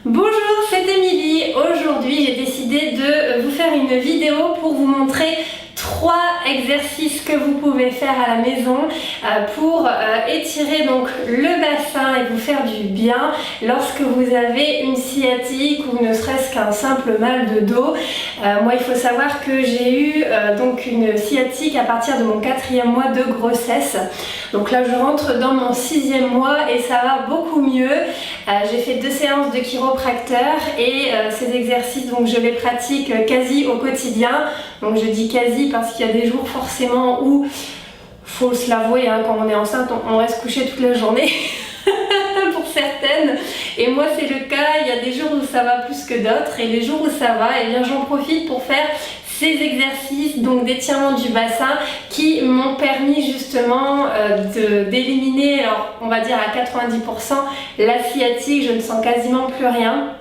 Bonjour, c'est Émilie. Aujourd'hui, j'ai décidé de vous faire une vidéo pour vous montrer 3 exercices que vous pouvez faire à la maison pour étirer donc le bassin et vous faire du bien lorsque vous avez une sciatique ou ne serait-ce qu'un simple mal de dos. Moi, il faut savoir que j'ai eu donc une sciatique à partir de mon 4e mois de grossesse. Donc là, je rentre dans mon 6e mois et ça va beaucoup mieux. J'ai fait 2 séances de chiropracteur et ces exercices, donc je les pratique quasi au quotidien. Donc je dis quasi parce qu'il y a des jours forcément où, faut se l'avouer, hein, quand on est enceinte, on reste couché toute la journée. Pour certaines, et moi c'est le cas. Il y a des jours où ça va plus que d'autres et les jours où ça va, et bien j'en profite pour faire ces exercices donc d'étirement du bassin qui m'ont permis justement d'éliminer, alors on va dire à 90% la sciatique. Je ne sens quasiment plus rien.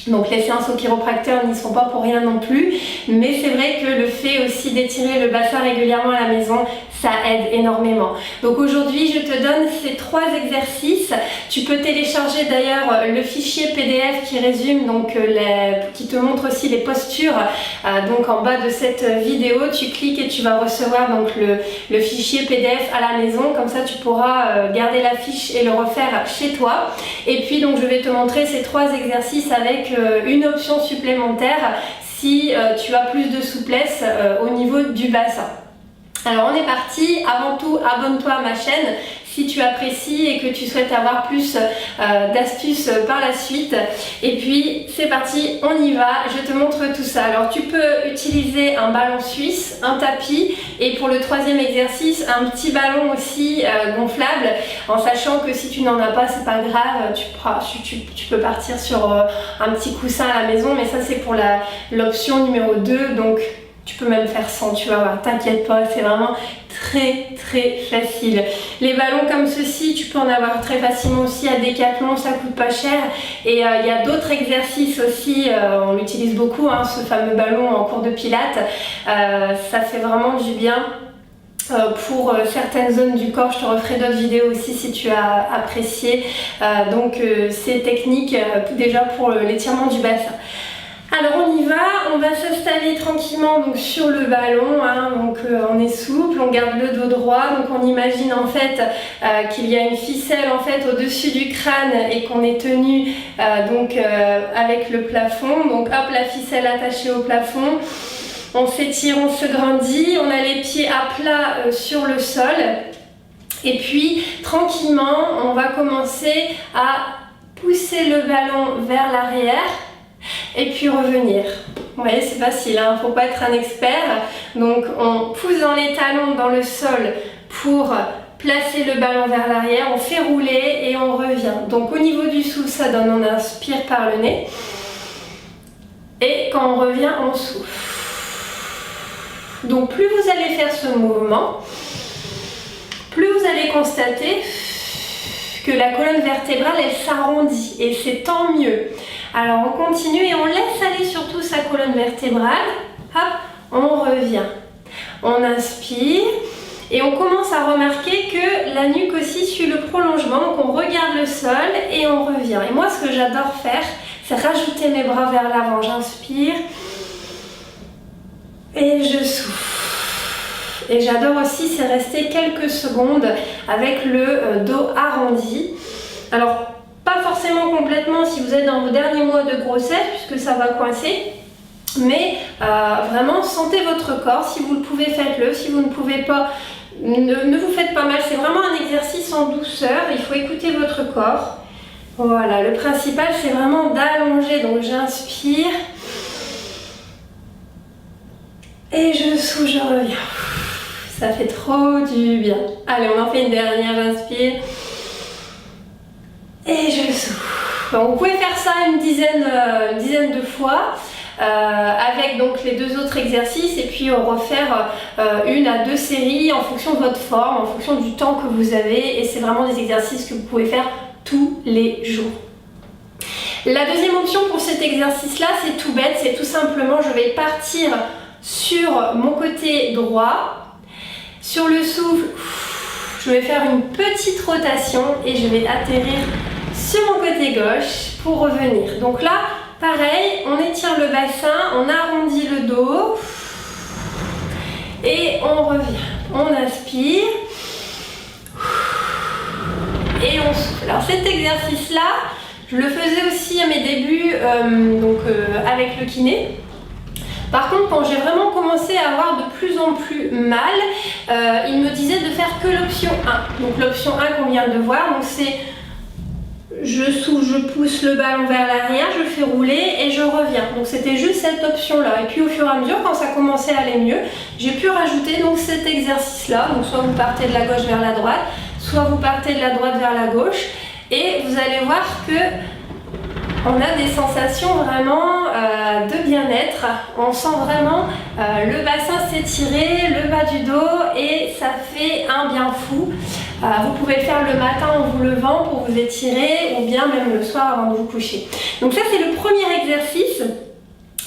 Donc les séances au chiropracteur n'y sont pas pour rien non plus, mais c'est vrai que le fait aussi d'étirer le bassin régulièrement à la maison, ça aide énormément. Donc aujourd'hui je te donne ces 3 exercices. Tu peux télécharger d'ailleurs le fichier PDF qui résume, donc qui te montre aussi les postures. Donc en bas de cette vidéo, tu cliques et tu vas recevoir donc le fichier PDF à la maison. Comme ça tu pourras garder la fiche et le refaire chez toi. Et puis donc je vais te montrer ces 3 exercices avec une option supplémentaire si tu as plus de souplesse au niveau du bassin. Alors on est parti. Avant tout, abonne-toi à ma chaîne si tu apprécies et que tu souhaites avoir plus d'astuces par la suite. Et puis c'est parti, on y va, je te montre tout ça. Alors tu peux utiliser un ballon suisse, un tapis, et pour le 3e exercice, un petit ballon aussi gonflable, en sachant que si tu n'en as pas, c'est pas grave, tu peux partir sur un petit coussin à la maison, mais ça c'est pour l'option numéro 2, donc tu peux même faire sans, tu vas voir, t'inquiète pas, c'est vraiment très facile. Les ballons comme ceci, tu peux en avoir très facilement aussi à Decathlon, ça coûte pas cher. Et il y a d'autres exercices aussi, on l'utilise beaucoup, hein, ce fameux ballon en cours de pilates. Ça fait vraiment du bien. Pour certaines zones du corps, je te referai d'autres vidéos aussi si tu as apprécié ces techniques déjà pour l'étirement du bassin. Alors on y va, on va s'installer tranquillement donc sur le ballon, hein, donc on est souple, on garde le dos droit, donc on imagine en fait qu'il y a une ficelle en fait au-dessus du crâne et qu'on est tenu avec le plafond. Donc hop, la ficelle attachée au plafond, on s'étire, on se grandit, on a les pieds à plat sur le sol et puis tranquillement on va commencer à pousser le ballon vers l'arrière et puis revenir. Vous voyez, c'est facile, hein, faut pas être un expert. Donc on pousse dans les talons dans le sol pour placer le ballon vers l'arrière, on fait rouler et on revient. Donc au niveau du souffle, ça donne, on inspire par le nez et quand on revient, on souffle. Donc plus vous allez faire ce mouvement, plus vous allez constater que la colonne vertébrale elle s'arrondit et c'est tant mieux. Alors on continue et on laisse aller surtout sa colonne vertébrale. Hop, on revient. On inspire et on commence à remarquer que la nuque aussi suit le prolongement. Donc on regarde le sol et on revient. Et moi ce que j'adore faire, c'est rajouter mes bras vers l'avant. J'inspire et je souffle. Et j'adore aussi, c'est rester quelques secondes avec le dos arrondi. Alors pas forcément complètement si vous êtes dans vos derniers mois de grossesse puisque ça va coincer, mais vraiment sentez votre corps. Si vous le pouvez, faites-le. Si vous ne pouvez pas, ne vous faites pas mal. C'est vraiment un exercice en douceur, il faut écouter votre corps. Voilà, le principal c'est vraiment d'allonger. Donc j'inspire et je souffle, je reviens. Ça fait trop du bien. Allez, on en fait une dernière, j'inspire et je souffle. Donc, vous pouvez faire ça une dizaine de fois avec donc les 2 autres exercices et puis refaire 1 à 2 séries en fonction de votre forme, en fonction du temps que vous avez, et c'est vraiment des exercices que vous pouvez faire tous les jours. La deuxième option pour cet exercice là, c'est tout bête, c'est tout simplement je vais partir sur mon côté droit. Sur le souffle, je vais faire une petite rotation et je vais atterrir sur mon côté gauche pour revenir. Donc là, pareil, on étire le bassin, on arrondit le dos et on revient. On inspire et on souffle. Alors cet exercice-là, je le faisais aussi à mes débuts avec le kiné. Par contre, quand j'ai vraiment commencé à avoir de plus en plus mal, il me disait de faire que l'option 1. Donc l'option 1 qu'on vient de voir, donc c'est je souffle, je pousse le ballon vers l'arrière, je fais rouler et je reviens. Donc c'était juste cette option-là. Et puis au fur et à mesure, quand ça commençait à aller mieux, j'ai pu rajouter donc cet exercice-là. Donc soit vous partez de la gauche vers la droite, soit vous partez de la droite vers la gauche. Et vous allez voir que on a des sensations vraiment de bien-être. On sent vraiment le bassin s'étirer, le bas du dos et ça fait un bien fou. Vous pouvez le faire le matin en vous levant pour vous étirer ou bien même le soir avant de vous coucher. Donc ça c'est le premier exercice.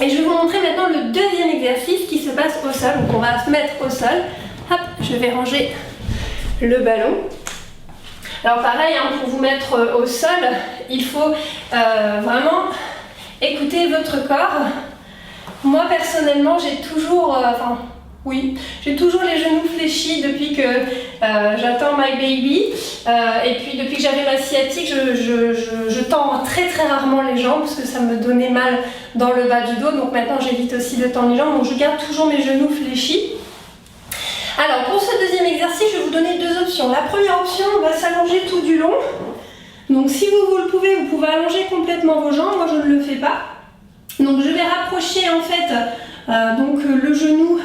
Et je vais vous montrer maintenant le deuxième exercice qui se passe au sol. Donc on va se mettre au sol. Hop, je vais ranger le ballon. Alors pareil, hein, pour vous mettre au sol, il faut vraiment écouter votre corps. Moi personnellement, j'ai toujours, j'ai toujours les genoux fléchis depuis que j'attends my baby. Et puis depuis que j'avais ma sciatique, je tends très très rarement les jambes parce que ça me donnait mal dans le bas du dos. Donc maintenant j'évite aussi de tendre les jambes. Donc je garde toujours mes genoux fléchis. Alors pour ce deuxième exercice, je vais vous donner deux options. La première option, on va s'allonger tout du long. Donc si vous le pouvez, vous pouvez allonger complètement vos jambes. Moi je ne le fais pas. Donc je vais rapprocher en fait le genou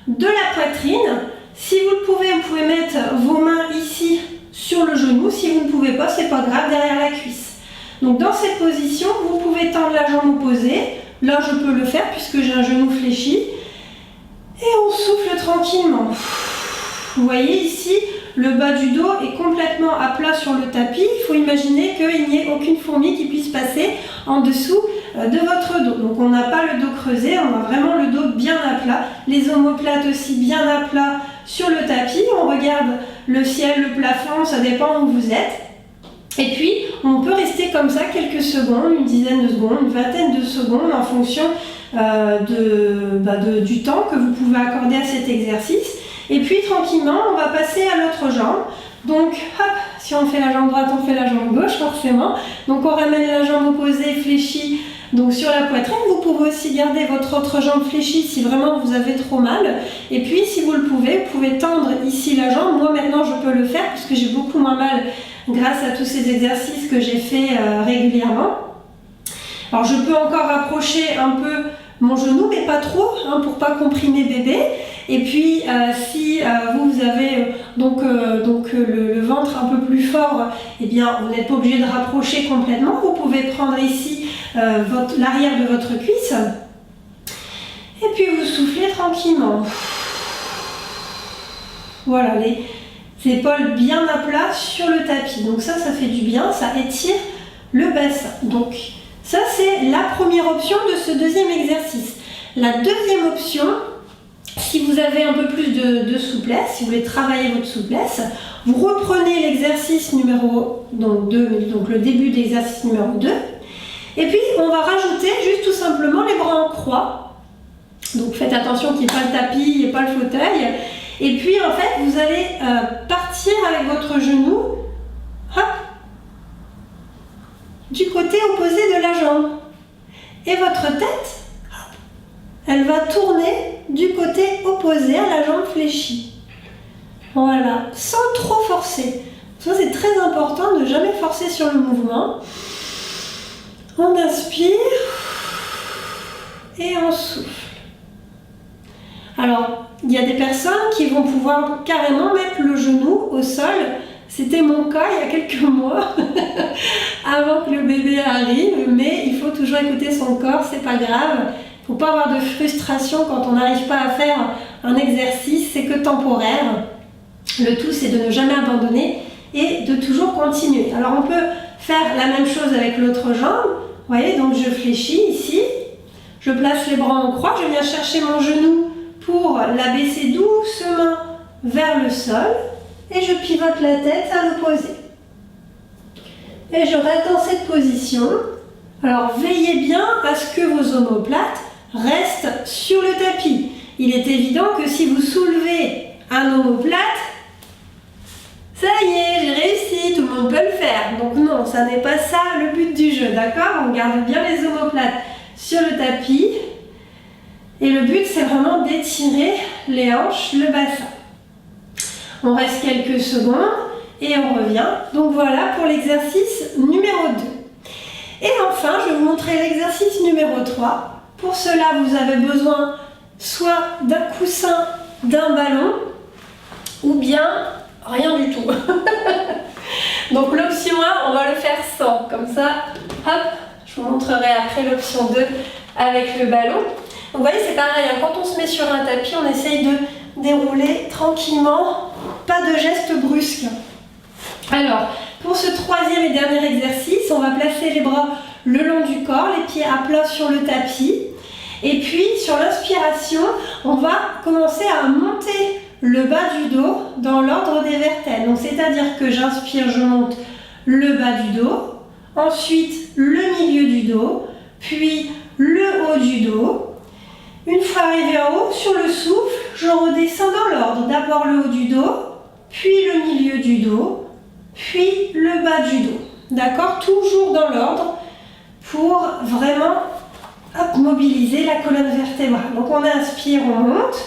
de la poitrine. Si vous le pouvez, vous pouvez mettre vos mains ici sur le genou. Si vous ne pouvez pas, c'est pas grave, derrière la cuisse. Donc dans cette position, vous pouvez tendre la jambe opposée. Là je peux le faire puisque j'ai un genou fléchi. Et on souffle tranquillement. Vous voyez ici, le bas du dos est complètement à plat sur le tapis. Il faut imaginer qu'il n'y ait aucune fourmi qui puisse passer en dessous de votre dos. Donc on n'a pas le dos creusé, on a vraiment le dos bien à plat. Les omoplates aussi bien à plat sur le tapis. On regarde le ciel, le plafond, ça dépend où vous êtes. Et puis on peut rester comme ça quelques secondes, une dizaine de secondes, une vingtaine de secondes en fonction du temps que vous pouvez accorder à cet exercice. Et puis tranquillement, on va passer à l'autre jambe. Donc hop, si on fait la jambe droite, on fait la jambe gauche forcément. Donc on ramène la jambe opposée fléchie donc sur la poitrine. Vous pouvez aussi garder votre autre jambe fléchie si vraiment vous avez trop mal. Et puis si vous le pouvez, vous pouvez tendre ici la jambe. Moi maintenant je peux le faire puisque j'ai beaucoup moins mal grâce à tous ces exercices que j'ai fait régulièrement. Alors je peux encore rapprocher un peu mon genou, mais pas trop, hein, pour pas comprimer bébé. Et puis si vous avez le ventre un peu plus fort, eh bien vous n'êtes pas obligé de rapprocher complètement. Vous pouvez prendre ici l'arrière de votre cuisse. Et puis vous soufflez tranquillement. Voilà, les épaules bien à plat sur le tapis. Donc ça fait du bien, ça étire le bassin. Donc ça c'est la première option de ce deuxième exercice. La deuxième option, si vous avez un peu plus de souplesse, si vous voulez travailler votre souplesse, vous reprenez l'exercice numéro 2, donc le début de l'exercice numéro 2. Et puis on va rajouter juste tout simplement les bras en croix. Donc faites attention qu'il n'y ait pas le tapis, il n'y ait pas le fauteuil. Et puis en fait vous allez partir avec votre genou, hop, du côté opposé de la jambe. Et votre tête, elle va tourner du côté opposé à la jambe fléchie. Voilà, sans trop forcer. Ça c'est très important de ne jamais forcer sur le mouvement. On inspire et on souffle. Alors, il y a des personnes qui vont pouvoir carrément mettre le genou au sol. C'était mon cas il y a quelques mois, avant que le bébé arrive, mais il faut toujours écouter son corps, c'est pas grave. Il ne faut pas avoir de frustration quand on n'arrive pas à faire un exercice, c'est que temporaire. Le tout, c'est de ne jamais abandonner et de toujours continuer. Alors, on peut faire la même chose avec l'autre jambe. Vous voyez, donc je fléchis ici, je place les bras en croix, je viens chercher mon genou pour l'abaisser doucement vers le sol et je pivote la tête à l'opposé. Et je reste dans cette position Alors veillez bien à ce que vos omoplates restent sur le tapis. Il est évident que si vous soulevez un omoplate, ça y est, j'ai réussi, tout le monde peut le faire. Donc non, ça n'est pas ça le but du jeu, d'accord? On garde bien les omoplates sur le tapis. Et le but, c'est vraiment d'étirer les hanches, le bassin. On reste quelques secondes et on revient. Donc voilà pour l'exercice numéro 2. Et enfin, je vais vous montrer l'exercice numéro 3. Pour cela, vous avez besoin soit d'un coussin, d'un ballon, ou bien rien du tout. Donc l'option 1, on va le faire sans. Comme ça, hop, je vous montrerai après l'option 2 avec le ballon. Donc vous voyez, c'est pareil, hein, quand on se met sur un tapis, on essaye de dérouler tranquillement, pas de gestes brusques. Alors, pour ce troisième et dernier exercice, on va placer les bras le long du corps, les pieds à plat sur le tapis. Et puis, sur l'inspiration, on va commencer à monter le bas du dos dans l'ordre des vertèbres. Donc, c'est-à-dire que j'inspire, je monte le bas du dos, ensuite le milieu du dos, puis le haut du dos. Une fois arrivé en haut, sur le souffle, je redescends dans l'ordre. D'abord le haut du dos, puis le milieu du dos, puis le bas du dos. D'accord? Toujours dans l'ordre pour vraiment mobiliser la colonne vertébrale. Donc on inspire, on monte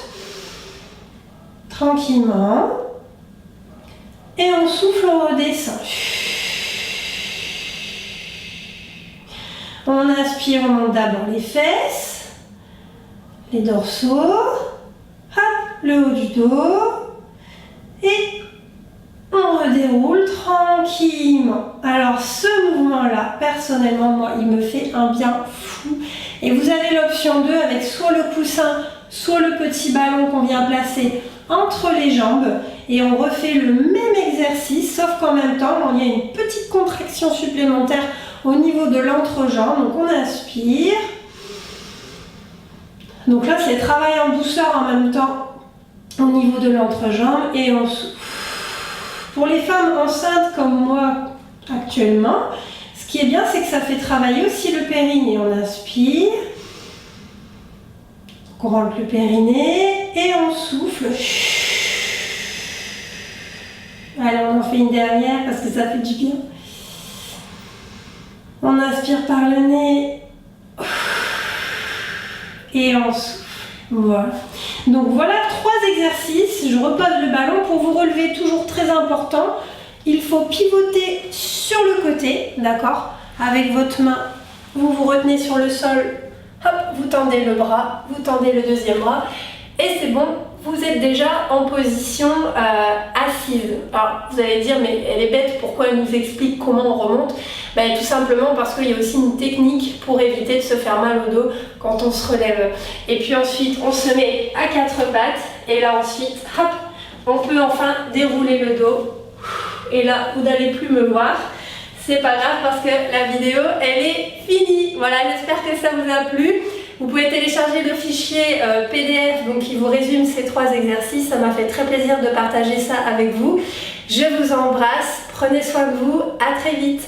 tranquillement et on souffle, on redescend. On inspire, on monte d'abord les fesses, les dorsaux, hop, le haut du dos et on redéroule tranquillement. Alors ce mouvement-là, personnellement, moi, il me fait un bien fou. Et vous avez l'option 2 avec soit le coussin, soit le petit ballon qu'on vient placer entre les jambes. Et on refait le même exercice, sauf qu'en même temps, il y a une petite contraction supplémentaire au niveau de l'entrejambe. Donc on inspire. Donc là, c'est travail en douceur en même temps au niveau de l'entrejambe et on souffle. Pour les femmes enceintes comme moi actuellement, ce qui est bien, c'est que ça fait travailler aussi le périnée. On inspire, on rentre le périnée et on souffle. Allez, on en fait une dernière parce que ça fait du bien. On inspire par le nez et on souffle. Voilà. Donc voilà 3 exercices. Je repose le ballon pour vous relever, toujours très important. Il faut pivoter sur le côté, d'accord? Avec votre main, vous vous retenez sur le sol, hop, vous tendez le bras, vous tendez le deuxième bras et c'est bon, vous êtes déjà en position assise. Alors vous allez dire, mais elle est bête, pourquoi elle nous explique comment on remonte? Ben, tout simplement parce qu'il y a aussi une technique pour éviter de se faire mal au dos quand on se relève. Et puis ensuite, on se met à 4 pattes et là ensuite, hop, on peut enfin dérouler le dos. Et là, vous n'allez plus me voir. C'est pas grave parce que la vidéo, elle est finie. Voilà, j'espère que ça vous a plu. Vous pouvez télécharger le fichier PDF donc qui vous résume ces 3 exercices. Ça m'a fait très plaisir de partager ça avec vous. Je vous embrasse. Prenez soin de vous. À très vite.